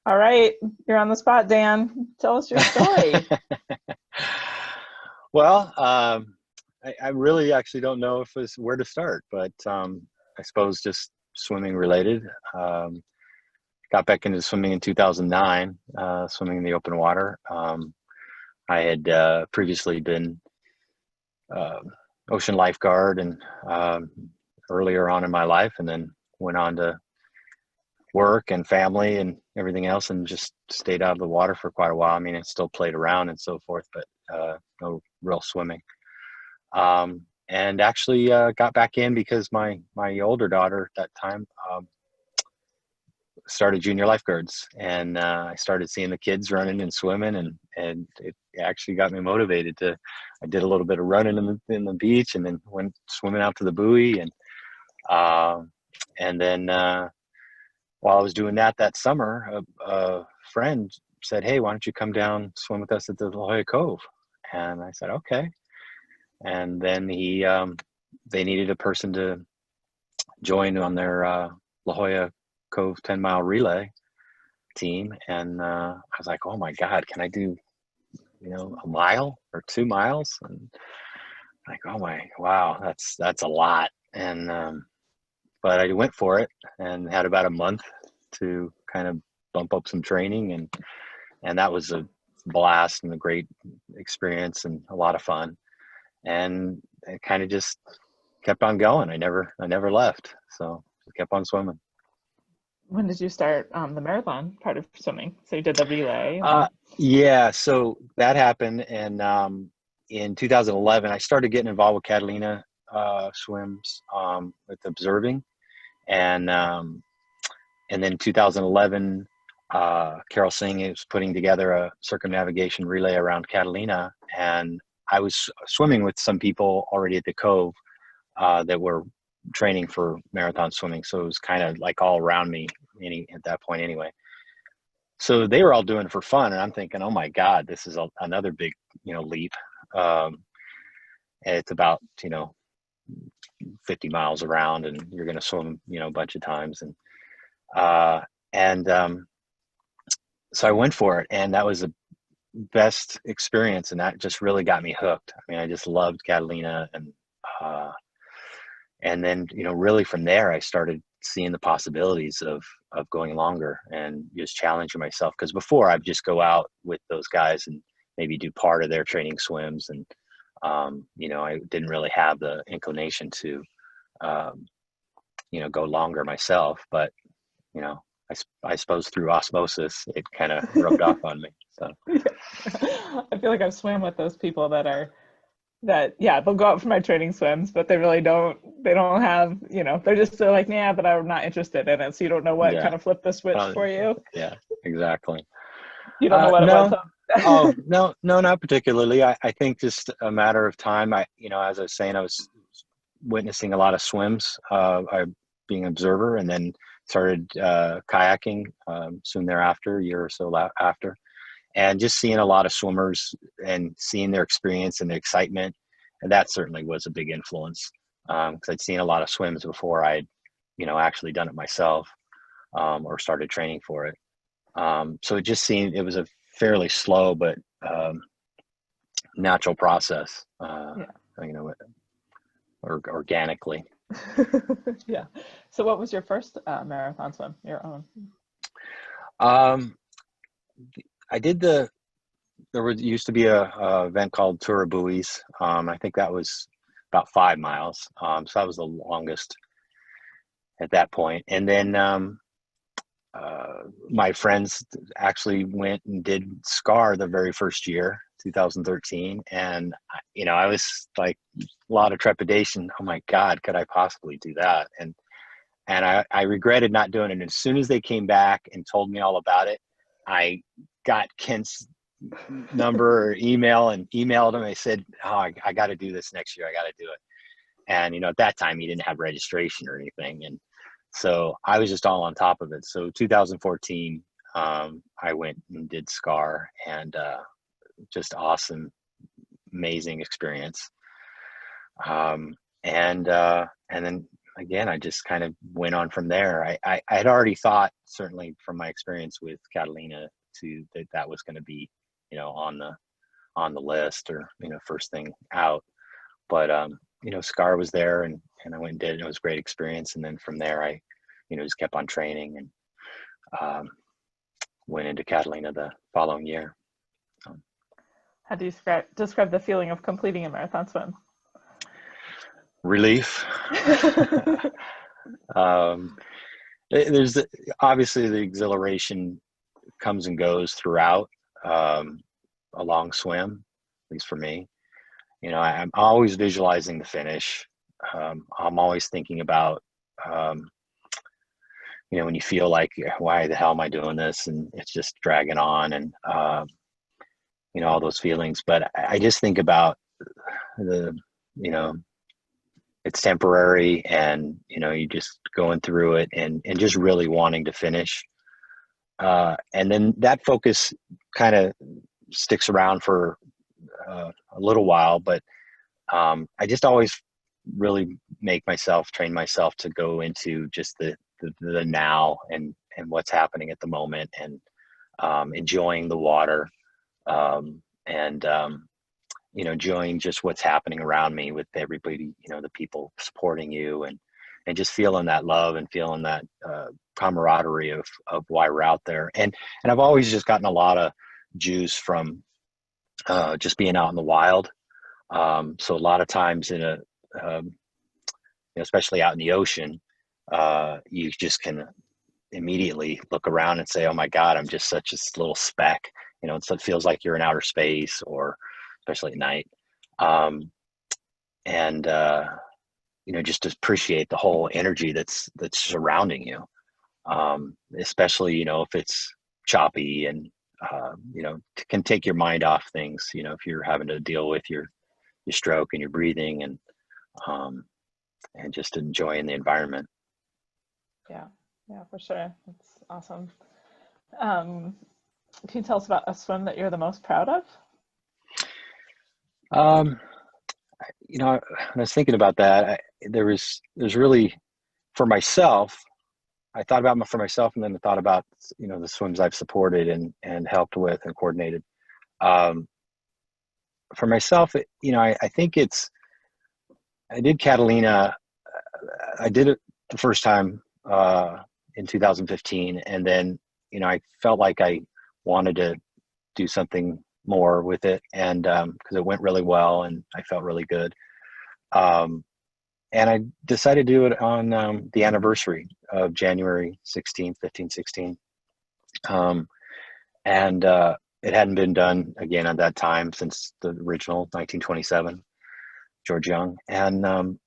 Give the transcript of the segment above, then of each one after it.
All right, you're on the spot, Dan. Tell us your story. Well, I really actually don't know if it's where to start, but I suppose just swimming related. Um, Got back into swimming in 2009, swimming in the open water. I had previously been uh, Ocean Lifeguard and um, earlier on in my life, and then went on to work and family and everything else, and just stayed out of the water for quite a while. I mean, I still played around and so forth, but no real swimming. And actually got back in because my older daughter at that time started junior lifeguards, and I started seeing the kids running and swimming, and it actually got me motivated to. I did a little bit of running in the beach, and then went swimming out to the buoy, uh, and then while I was doing that summer, a friend said, "Hey, why don't you come down swim with us at the La Jolla Cove?" And I said, "Okay." And then they needed a person to join on their La Jolla Cove 10-mile relay team, and I was like, "Oh my God, can I do a mile or 2 miles?" And like, "Oh my, wow, that's a lot." And but I went for it and had about a month to kind of bump up some training, and that was a blast and a great experience and a lot of fun. And it kind of just kept on going. I never left. So kept on swimming. When did you start the marathon part of swimming? So you did the relay, and Uh, then yeah, so that happened, and in 2011, I started getting involved with Catalina swims with observing, and then 2011, Carol Singh is putting together a circumnavigation relay around Catalina, and I was swimming with some people already at the Cove that were training for marathon swimming, so it was kind of like all around me at that point anyway. So they were all doing it for fun, and I'm thinking, oh my God, this is another big leap. Um, and it's about 50 miles around, and you're going to swim a bunch of times, uh, and so I went for it, and that was the best experience, and that just really got me hooked. I mean, I just loved Catalina, uh, and then really from there I started seeing the possibilities of going longer and just challenging myself, because before I'd just go out with those guys and maybe do part of their training swims, and I didn't really have the inclination to um, go longer myself, but you know I suppose through osmosis it kind of rubbed off on me. So yeah. I feel like I've swam with those people that yeah, they'll go out for my training swims, but they really don't. They don't have they're just so like, yeah, but I'm not interested in it. So you don't know what yeah. kind of flipped the switch uh, for you. yeah, exactly. You don't know what it was. No. Oh, no, no, not particularly. I think just a matter of time. As I was saying, I was witnessing a lot of swims, being an observer, and then started kayaking soon thereafter, a year or so after, and just seeing a lot of swimmers and seeing their experience and the excitement. And that certainly was a big influence, because I'd seen a lot of swims before I'd, actually done it myself, or started training for it. So it just seemed it was a fairly slow but natural process, Yeah. you know, or organically. Yeah. So what was your first marathon swim? Your own? Um, I did there was used to be a event called Tour of Buoys. I think that was about 5 miles. So that was the longest at that point. And then my friends actually went and did SCAR the very first year, 2013, and I was like a lot of trepidation. Oh my God, could I possibly do that? And I regretted not doing it. And as soon as they came back and told me all about it, I got Kent's number or email and emailed him. I said, "Oh, I got to do this next year. I got to do it." And at that time, he didn't have registration or anything, and so I was just all on top of it. So 2014, I went and did SCAR, and just awesome, amazing experience. And then again, I just kind of went on from there. I had already thought, certainly from my experience with Catalina, that was going to be, on the list, or, first thing out. But Scar was there, and I went and did it. It was a great experience. And then from there, I, just kept on training, and went into Catalina the following year. How do you describe the feeling of completing a marathon swim? Relief. There's obviously the exhilaration comes and goes throughout a long swim, at least for me. I'm always visualizing the finish. I'm always thinking about, when you feel like, why the hell am I doing this? And it's just dragging on, and, all those feelings. But I just think about it's temporary, and, you just going through it, and just really wanting to finish. And then that focus kind of sticks around for a little while, but I just always really train myself to go into just the now, and what's happening at the moment, and enjoying the water, and enjoying just what's happening around me with everybody, the people supporting you, and just feeling that love, and feeling that camaraderie of why we're out there. And I've always just gotten a lot of juice from just being out in the wild. So a lot of times especially out in the ocean, you just can immediately look around and say, oh my God, I'm just such a little speck. It feels like you're in outer space, or especially at night. And just appreciate the whole energy that's surrounding you. Especially, if it's choppy, and, can take your mind off things, if you're having to deal with your stroke and your breathing, and just enjoying the environment. Yeah, for sure. That's awesome. Can you tell us about a swim that you're the most proud of? When I was thinking about that, there's really, for myself, I thought about for myself, and then I thought about, the swims I've supported and helped with and coordinated. For myself, I think I did Catalina. I did it the first time in 2015, and then I felt like I wanted to do something more with it, and because it went really well, and I felt really good. And I decided to do it on the anniversary of January 16th, 1516. And it hadn't been done again at that time since the original 1927, George Young. And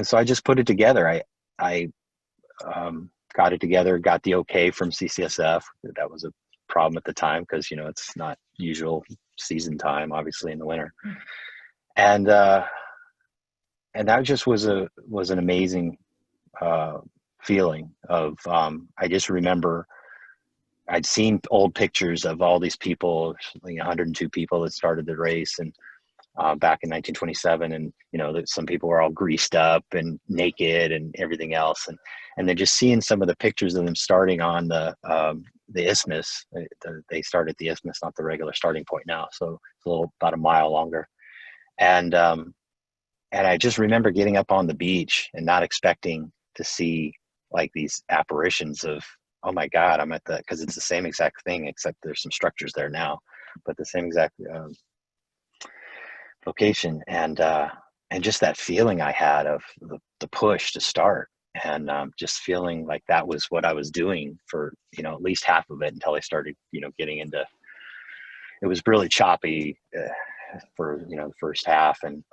so I just put it together. I got it together, got the okay from CCSF. That was a problem at the time, because, it's not usual season time, obviously, in the winter. And that just was an amazing feeling of, I just remember I'd seen old pictures of all these people, 102 people that started the race, and back in 1927, and that some people were all greased up and naked and everything else, and then just seeing some of the pictures of them starting on the isthmus. They started the isthmus, not the regular starting point now, so it's about a mile longer. And I just remember getting up on the beach and not expecting to see like these apparitions of, oh my God, I'm at because it's the same exact thing, except there's some structures there now, but the same exact location. And just that feeling I had of the push to start, and just feeling like that was what I was doing for, at least half of it, until I started, getting into, it was really choppy for, the first half. And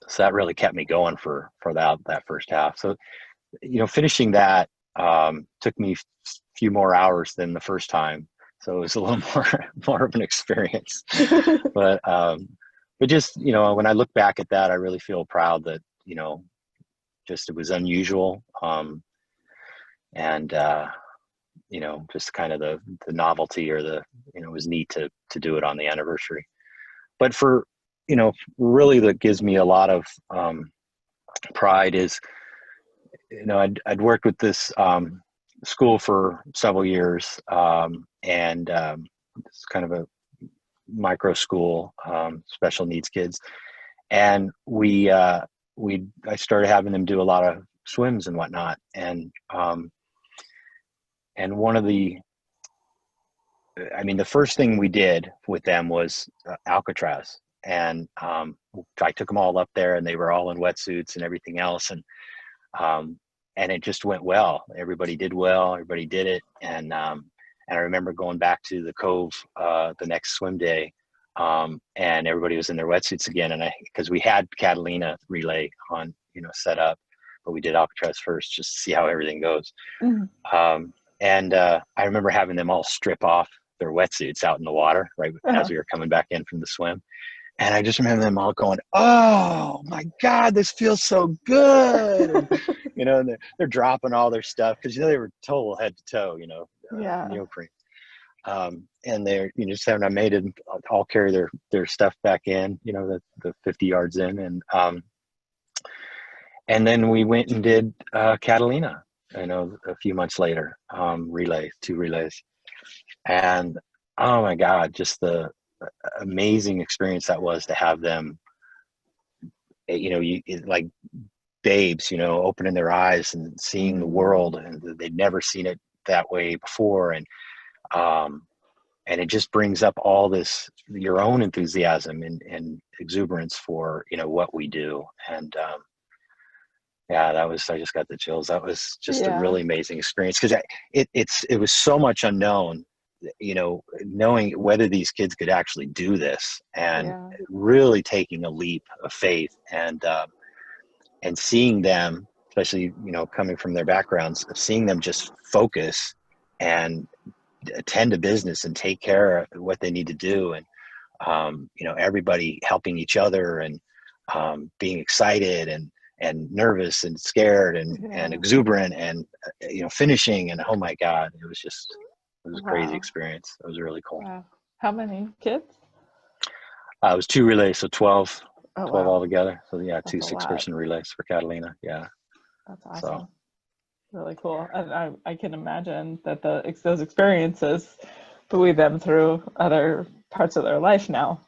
so that really kept me going for that first half. So, finishing that took me a few more hours than the first time. So it was a little more of an experience. But just, when I look back at that, I really feel proud that, just it was unusual. And just kind of the novelty, or it was neat to do it on the anniversary. But for, really that gives me a lot of pride is I'd worked with this school for several years, and it's kind of a micro school, special needs kids, and I started having them do a lot of swims and whatnot, and one of the first thing we did with them was Alcatraz, and I took them all up there, and they were all in wetsuits and everything else, um, and it just went well. Everybody did well. Everybody did it, and I remember going back to the cove the next swim day, and everybody was in their wetsuits again, and because we had Catalina relay on, set up, but we did Alcatraz first just to see how everything goes. And I remember having them all strip off their wetsuits out in the water right as we were coming back in from the swim. And I just remember them all going, "Oh my God, this feels so good!" And, and they're dropping all their stuff because they were total head to toe, neoprene. And they're just having I made them all carry their stuff back in, the 50 yards in, and then we went and did Catalina, a few months later, two relays, and oh my God, just the amazing experience that was to have them, like babes, opening their eyes and seeing the world, and they'd never seen it that way before, and it just brings up all this, your own enthusiasm and exuberance for what we do, and yeah, I just got the chills. That was just a really amazing experience, because it was so much unknown, knowing whether these kids could actually do this, and really taking a leap of faith, and seeing them, especially, coming from their backgrounds, seeing them just focus and attend to business and take care of what they need to do. And, everybody helping each other, and being excited and nervous and scared and exuberant, and finishing, and oh my God, it was a crazy experience. It was really cool. Wow. How many kids? It was 2 relays, so 12 12 altogether. So yeah, that's 2 6-person relays for Catalina. Yeah, that's awesome. So. Really cool. And I can imagine that those experiences buoy them through other parts of their life now.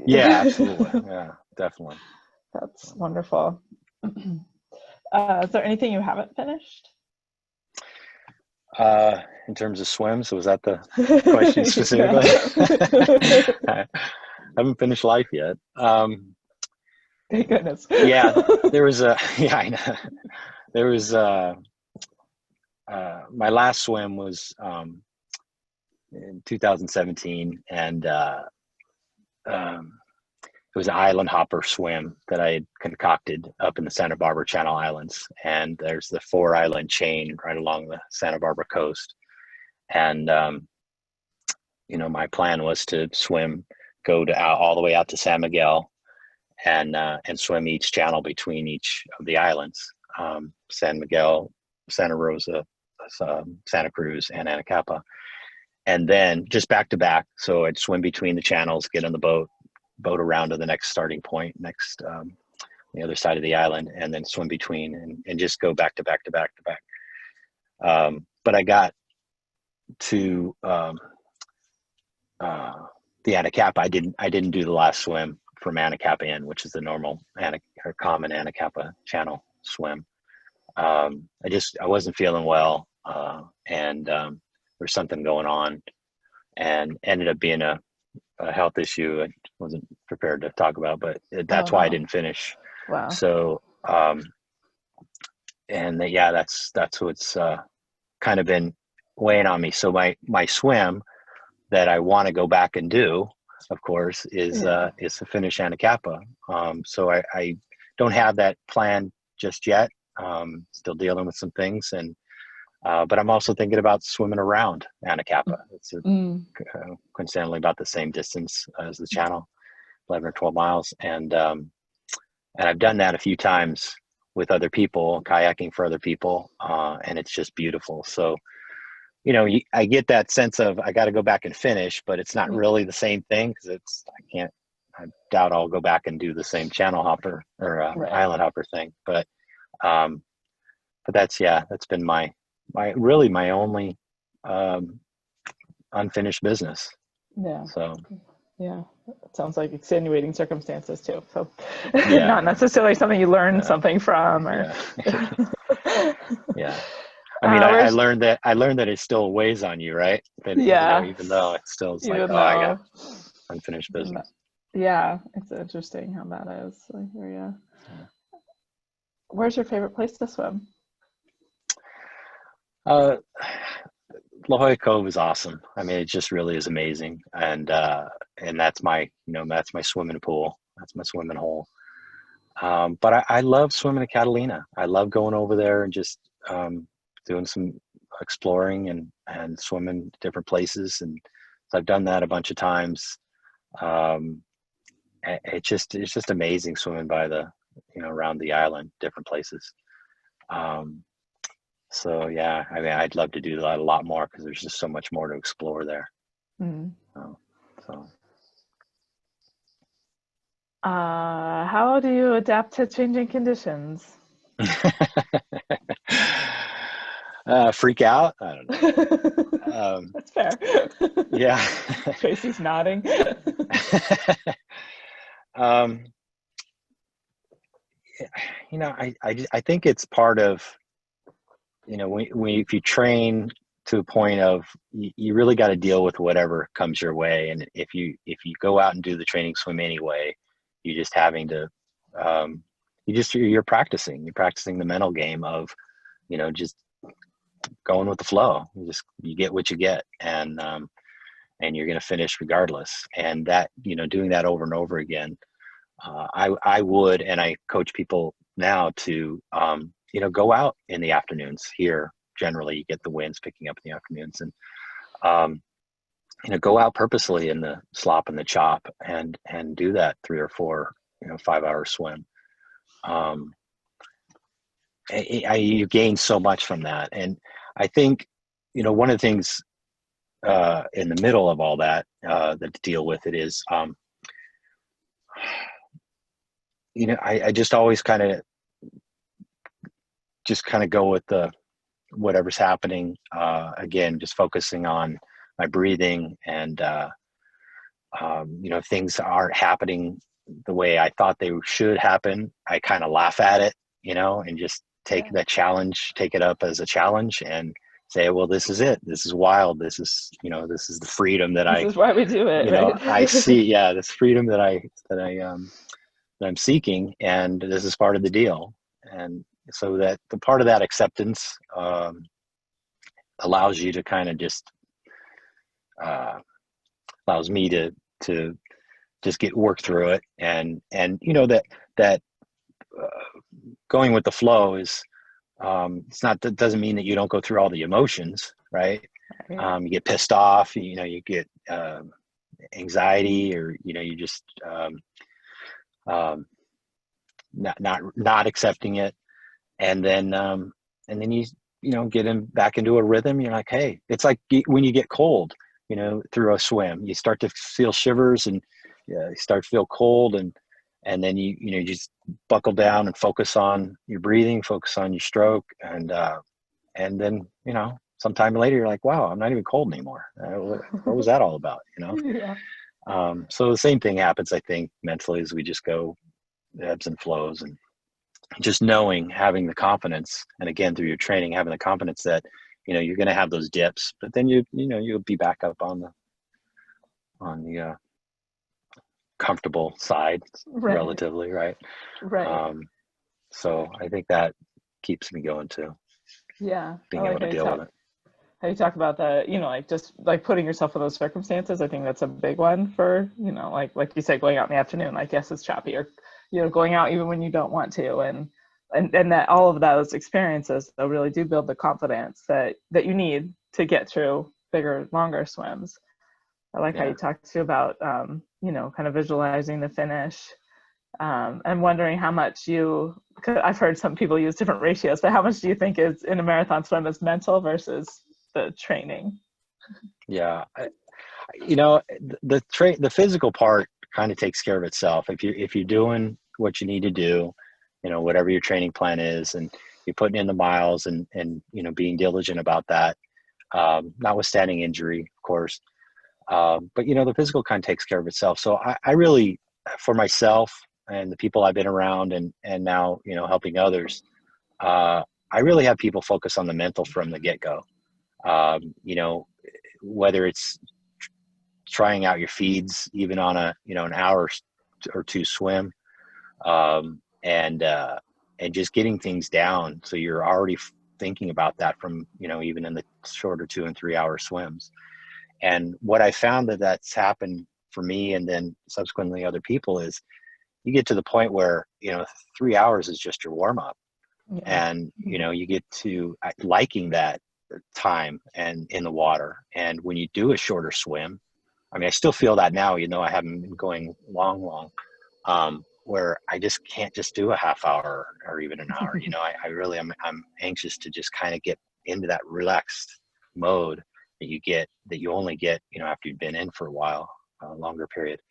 Yeah, absolutely. Yeah, definitely. That's wonderful. Is there anything you haven't finished? In terms of swims, was that the question specifically? I haven't finished life yet. Thank goodness. Yeah, there was I know. There was my last swim was in 2017, and it was an island hopper swim that I had concocted up in the Santa Barbara Channel Islands. And there's the 4-island chain right along the Santa Barbara coast. And, my plan was to go all the way out to San Miguel, and swim each channel between each of the islands, San Miguel, Santa Rosa, Santa Cruz, and Anacapa. And then just back to back. So I'd swim between the channels, get on the boat around to the next starting point, the other side of the island, and then swim between, and just go back to back to back to back. But I got to the Anacapa. I didn't do the last swim from Anacapa in, which is the normal or common Anacapa channel swim. I wasn't feeling well, and there's something going on, and ended up being a health issue I wasn't prepared to talk about, but that's why I didn't finish. Wow. So, that's what's kind of been weighing on me. So my swim that I want to go back and do, of course, is to finish Anacapa. So I don't have that plan just yet. Still dealing with some things, but I'm also thinking about swimming around Anacapa. It's coincidentally about the same distance as the channel, 11 or 12 miles. And I've done that a few times with other people, kayaking for other people, and it's just beautiful. So, I get that sense of I got to go back and finish, but it's not really the same thing, because I doubt I'll go back and do the same channel hopper or island hopper thing. But that's been my only unfinished business. Yeah. So Yeah. It sounds like extenuating circumstances too. So yeah, not necessarily something you learned something from or yeah. Yeah. I mean, I learned that it still weighs on you, right? That, yeah. even though it still is like, Even oh, I got though unfinished business. yeah, it's interesting how that is. Like, yeah. Where's your favorite place to swim? La Jolla Cove is awesome. I mean, it just really is amazing, and that's my swimming pool. That's my swimming hole. But I love swimming at Catalina. I love going over there and just doing some exploring and swimming different places. And so I've done that a bunch of times. It's just amazing swimming by around the island, different places. So yeah, I mean, I'd love to do that a lot more because there's just so much more to explore there. Mm. So. How do you adapt to changing conditions? Freak out? I don't know. That's fair. Yeah. Tracy's nodding. I think it's part of, if you train to a point of you really got to deal with whatever comes your way. And if you go out and do the training swim anyway, you're just having to, you're practicing the mental game of, just going with the flow. You get what you get, and you're going to finish regardless. And that, doing that over and over again, I would, and I coach people now to, go out in the afternoons. Here, generally, you get the winds picking up in the afternoons, and go out purposely in the slop and the chop, and do that 3 or 4, 5-hour swim. You gain so much from that, and I think, one of the things in the middle of all that to deal with it is, I just always kind of go with whatever's happening. Again, just focusing on my breathing, and if things aren't happening the way I thought they should happen, I kind of laugh at it, and just take the challenge, take it up as a challenge, and say, well, this is it. This is wild. This is, this is the freedom that This is why we do it, right? I see. Yeah, this freedom that I'm seeking, and this is part of the deal. And so that the part of that acceptance allows you to kind of just allows me to just work through it, and that going with the flow is that doesn't mean that you don't go through all the emotions, right? You get pissed off, you get anxiety, or you just not accepting it, and then you get back into a rhythm. You're like, hey, it's like when you get cold, through a swim, you start to feel shivers, and you start to feel cold, and then you just buckle down and focus on your breathing, focus on your stroke, and then sometime later you're like, wow, I'm not even cold anymore. What was that all about? Yeah. So the same thing happens, I think, mentally, as we just go ebbs and flows, and just having the confidence, and again, through your training, having the confidence that you're going to have those dips, but then you'll be back up on the comfortable side, Right. relatively, right? So I think that keeps me going too. Yeah, being able to deal with it. How you talk about that, like just like putting yourself in those circumstances. I think that's a big one for, like you said, going out in the afternoon, like, yes, it's choppy, or, going out even when you don't want to. And that all of those experiences, though, really do build the confidence that you need to get through bigger, longer swims. I like how you talked to about, kind of visualizing the finish. I'm wondering how much because I've heard some people use different ratios, but how much do you think is in a marathon swim is mental versus the training? Yeah, the physical part kind of takes care of itself. If you're doing what you need to do, whatever your training plan is, and you're putting in the miles and being diligent about that, notwithstanding injury, of course. But the physical kind of takes care of itself. So I really, for myself and the people I've been around, and now helping others, I really have people focus on the mental from the get-go. Whether it's trying out your feeds, even on an hour or two swim, and just getting things down, so you're already thinking about that from even in the shorter 2 and 3 hour swims. And what I found that's happened for me, and then subsequently other people, is you get to the point where 3 hours is just your warm-up. Yeah. And you get to liking that time and in the water. And when you do a shorter swim, I mean, I still feel that now, even though I haven't been going long, where I just can't just do a half hour or even an hour. I really I'm anxious to just kind of get into that relaxed mode that you only get after you've been in for a while, a longer period.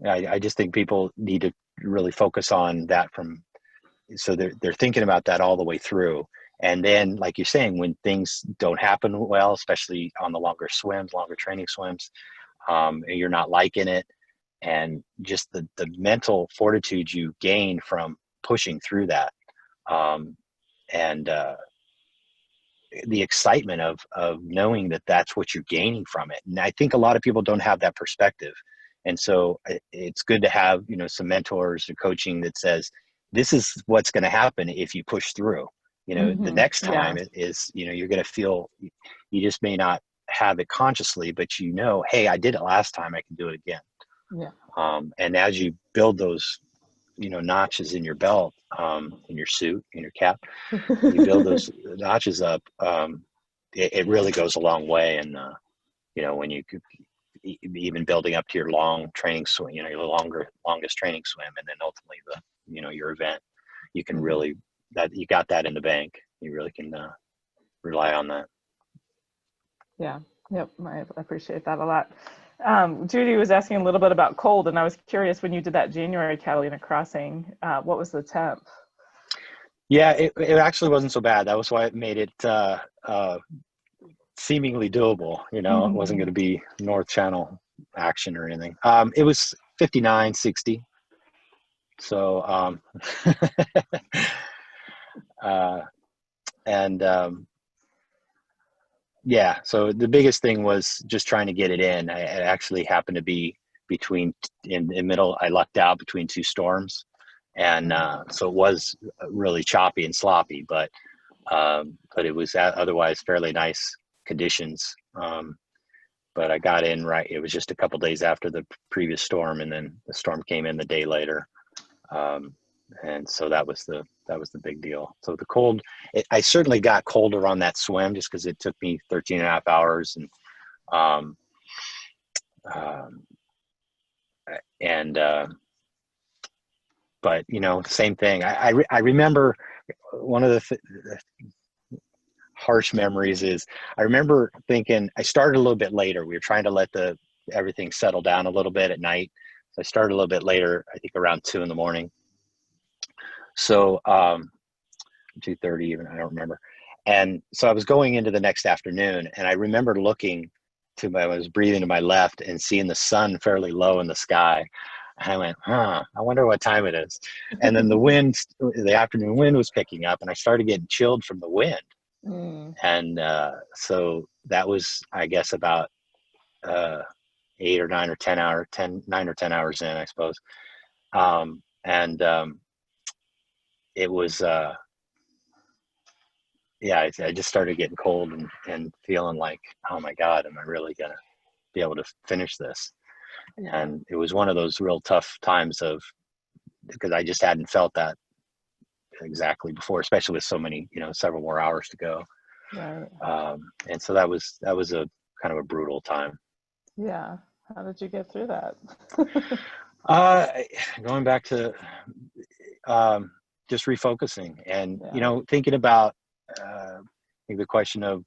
I just think people need to really focus on that so they're thinking about that all the way through. And then, like you're saying, when things don't happen well, especially on the longer training swims, and you're not liking it, and just the mental fortitude you gain from pushing through that, and the excitement of knowing that that's what you're gaining from it. And I think a lot of people don't have that perspective. And so it's good to have, some mentors or coaching that says, this is what's going to happen if you push through. The next time is, you're going to feel, you just may not have it consciously, but hey, I did it last time, I can do it again. Yeah. And as you build those, notches in your belt, in your suit, in your cap, you build those notches up, it really goes a long way. And, when you even building up to your long training swim, your longest training swim, and then ultimately your event, you can really, that you got that in the bank. You really can rely on that. Yeah. Yep. I appreciate that a lot. Judy was asking a little bit about cold, and I was curious, when you did that January Catalina crossing, what was the temp? Yeah, it actually wasn't so bad. That was why it made it seemingly doable. It wasn't going to be North Channel action or anything. It was 59, 60. So, yeah, so the biggest thing was just trying to get it in. It actually happened to be in the middle. I lucked out between two storms. And so it was really choppy and sloppy, but it was otherwise fairly nice conditions. But I got in right. It was just a couple days after the previous storm, and then the storm came in the day later. And so that was the big deal. So the cold, I certainly got colder on that swim, just because it took me 13 and a half hours. But same thing. I remember one of the harsh memories is, I remember thinking, I started a little bit later. We were trying to let everything settle down a little bit at night. So I started a little bit later, I think around 2 a.m. So 2:30 even, I don't remember. And so I was going into the next afternoon, and I remember looking I was breathing to my left and seeing the sun fairly low in the sky. And I went, I wonder what time it is. And then the afternoon wind was picking up, and I started getting chilled from the wind. And so that was, I guess, about 8 or 9 or 10 hours, 9 or 10 hours in, I suppose. It was, I just started getting cold and feeling like, oh my God, am I really going to be able to finish this? And it was one of those real tough times because I just hadn't felt that exactly before, especially with so many, several more hours to go. Right. And so that was a kind of a brutal time. Yeah. How did you get through that? Going back to just refocusing and, thinking about I think the question of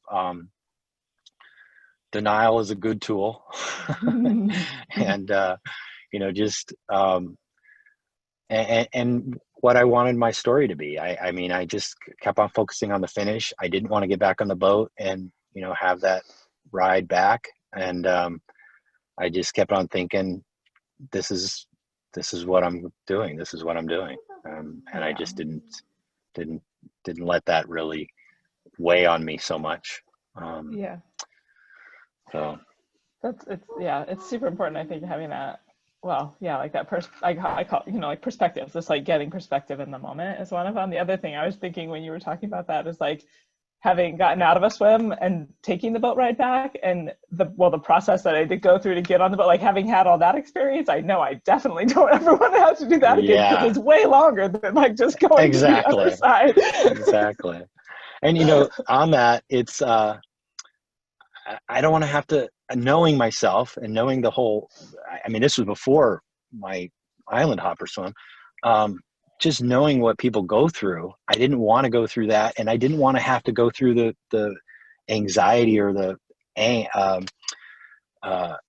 denial is a good tool. And, just and what I wanted my story to be. I mean, I just kept on focusing on the finish. I didn't want to get back on the boat and, you know, have that ride back. And I just kept on thinking, this is what I'm doing. This is what I'm doing. And I just didn't let that really weigh on me so much. Yeah. So it's super important, I think, having that, well, yeah, like that I call, you know, like perspective, just like getting perspective in the moment is one of them. The other thing I was thinking when you were talking about that is like having gotten out of a swim and taking the boat ride back, and the process that I did go through to get on the boat, like having had all that experience, I know I definitely don't ever want to have to do that again, because it's way longer than like just going to the other side. Exactly. And, you know, on that, it's, I don't want to have to, knowing myself and knowing the whole, I mean, this was before my island hopper swim, just knowing what people go through. I didn't want to go through that. And I didn't want to have to go through the anxiety or the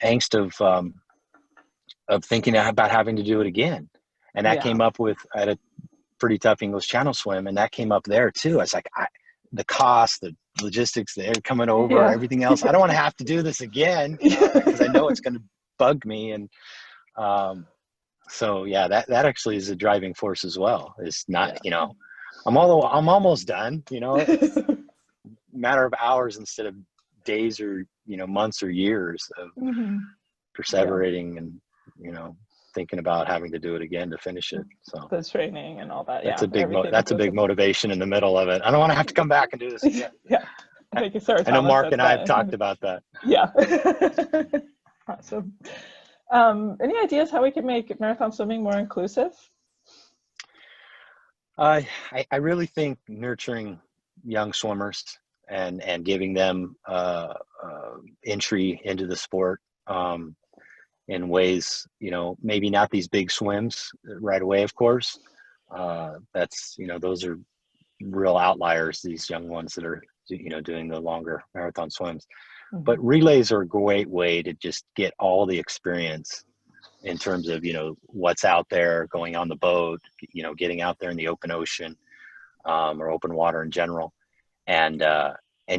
angst of thinking about having to do it again. And that came up with, I had a pretty tough English Channel swim, and that came up there too. I was like, the cost, the logistics, the air coming over, everything else. I don't want to have to do this again, because I know it's going to bug me. And so yeah, that actually is a driving force as well. It's not, you know, I'm almost done. You know, it's a matter of hours instead of days or, you know, months or years of perseverating and, you know, thinking about having to do it again to finish it. So the training and all that. That's a big motivation in the middle of it. I don't want to have to come back and do this again. I think Sarah I know Thomas Mark and I have talked about that. Awesome. Any ideas how we can make marathon swimming more inclusive? I really think nurturing young swimmers and giving them entry into the sport in ways, you know, maybe not these big swims right away, of course. That's, you know, those are real outliers, these young ones that are, you know, doing the longer marathon swims. But relays are a great way to just get all the experience in terms of, you know, what's out there, going on the boat, you know, getting out there in the open ocean or open water in general, and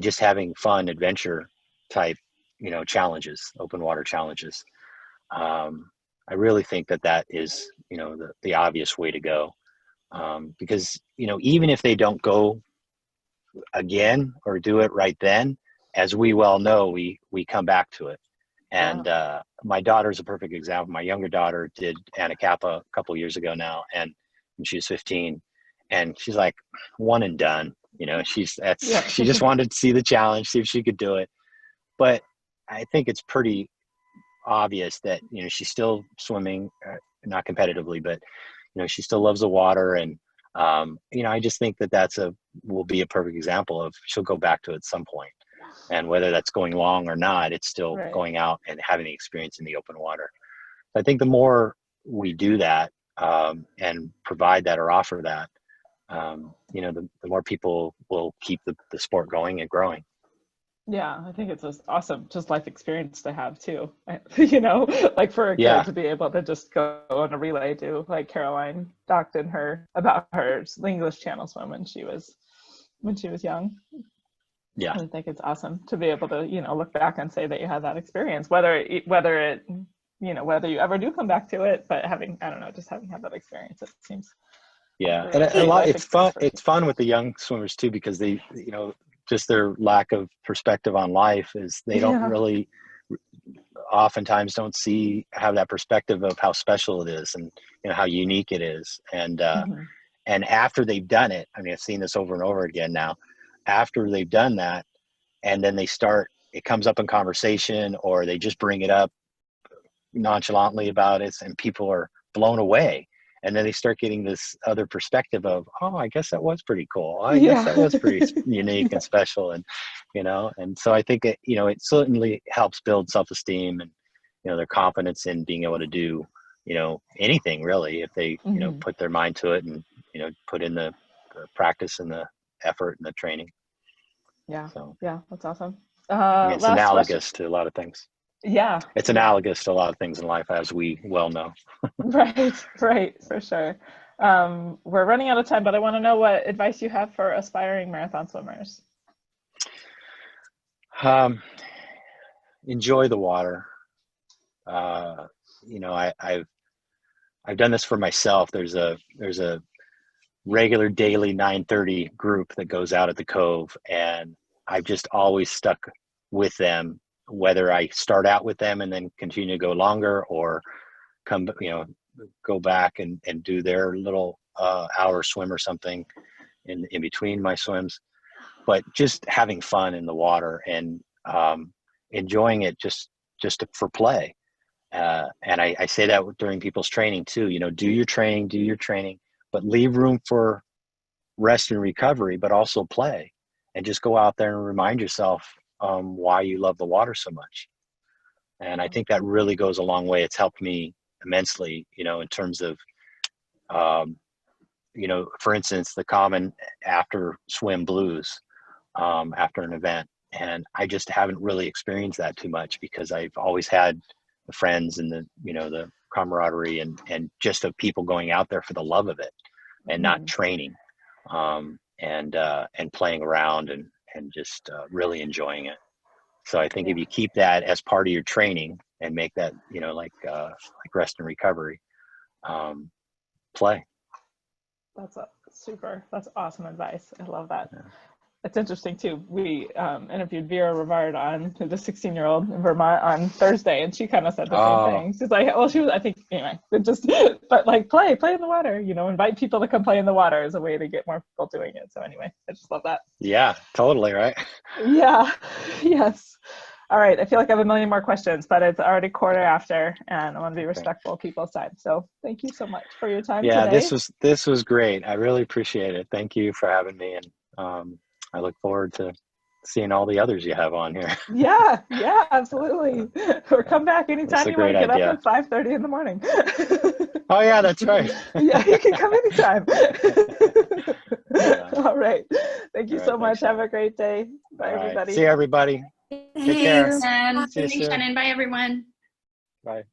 just having fun adventure type, you know, challenges, open water challenges. I really think that is, you know, the obvious way to go, because, you know, even if they don't go again or do it right then, as we well know, we come back to it. And my daughter's a perfect example. My younger daughter did Anacapa a couple years ago now, and when she was 15, and she's like one and done. You know, she just wanted to see the challenge, see if she could do it. But I think it's pretty obvious that, you know, she's still swimming, not competitively, but, you know, she still loves the water. And you know, I just think that will be a perfect example of she'll go back to it at some point. And whether that's going long or not, it's still going out and having the experience in the open water. I think the more we do that and provide that or offer that, you know, the more people will keep the sport going and growing. Yeah, I think it's just awesome, just life experience to have too. You know, like for a kid to be able to just go on a relay to, like Caroline talked in about her English Channel swim when she was young. Yeah, I think it's awesome to be able to, you know, look back and say that you had that experience, whether it, you know, whether you ever do come back to it, but having had that experience, it seems. Yeah, and a lot, it's fun. It's fun with the young swimmers too, because they, you know, just their lack of perspective on life is they don't really oftentimes don't have that perspective of how special it is and, you know, how unique it is. And and after they've done it, I mean, I've seen this over and over again now, after they've done that, and then it comes up in conversation, or they just bring it up nonchalantly about it, and people are blown away. And then they start getting this other perspective of, oh, I guess that was pretty cool. I guess that was pretty unique and special. And, you know, and so I think you know, it certainly helps build self-esteem and, you know, their confidence in being able to do, you know, anything really, if they, you know, put their mind to it and, you know, put in the practice and the effort and the training. Yeah. So yeah, that's awesome. it's analogous to a lot of things. Yeah. It's analogous to a lot of things in life, as we well know. Right, right, for sure. We're running out of time, but I want to know what advice you have for aspiring marathon swimmers. Um, Enjoy the water. I've done this for myself. There's a regular daily 9:30 group that goes out at the Cove, and I've just always stuck with them, whether I start out with them and then continue to go longer, or come, go back and do their little hour swim or something in between my swims. But just having fun in the water and enjoying it just for play. And I say that during people's training too. Do your training, but leave room for rest and recovery, but also play, and just go out there and remind yourself why you love the water so much. And I think that really goes a long way. It's helped me immensely, in terms of, for instance, the common after swim blues after an event. And I just haven't really experienced that too much, because I've always had the friends and the camaraderie and just of people going out there for the love of it and not training, and playing around and just really enjoying it. So I think if you keep that as part of your training and make that, like rest and recovery, play. That's awesome advice. I love that. Yeah. It's interesting too. We interviewed Vera Rivard on the 16-year-old in Vermont on Thursday, and she kind of said the same thing. She's like, well, I think, anyway, but like play in the water, invite people to come play in the water is a way to get more people doing it. So anyway, I just love that. Yeah, totally. Right. Yeah. Yes. All right. I feel like I have a million more questions, but it's already quarter after, and I want to be respectful of people's time. So thank you so much for your time today. This was great. I really appreciate it. Thank you for having me. And I look forward to seeing all the others you have on here. Yeah, absolutely. Or come back anytime you want to get up at 5:30 in the morning. Oh yeah, that's right. Yeah, you can come anytime. Yeah. All right. Thank you so much. Thanks. Have a great day. Bye, everybody. See you, everybody. Thanks, care. Shannon. See you soon. Shannon. Bye, everyone. Bye.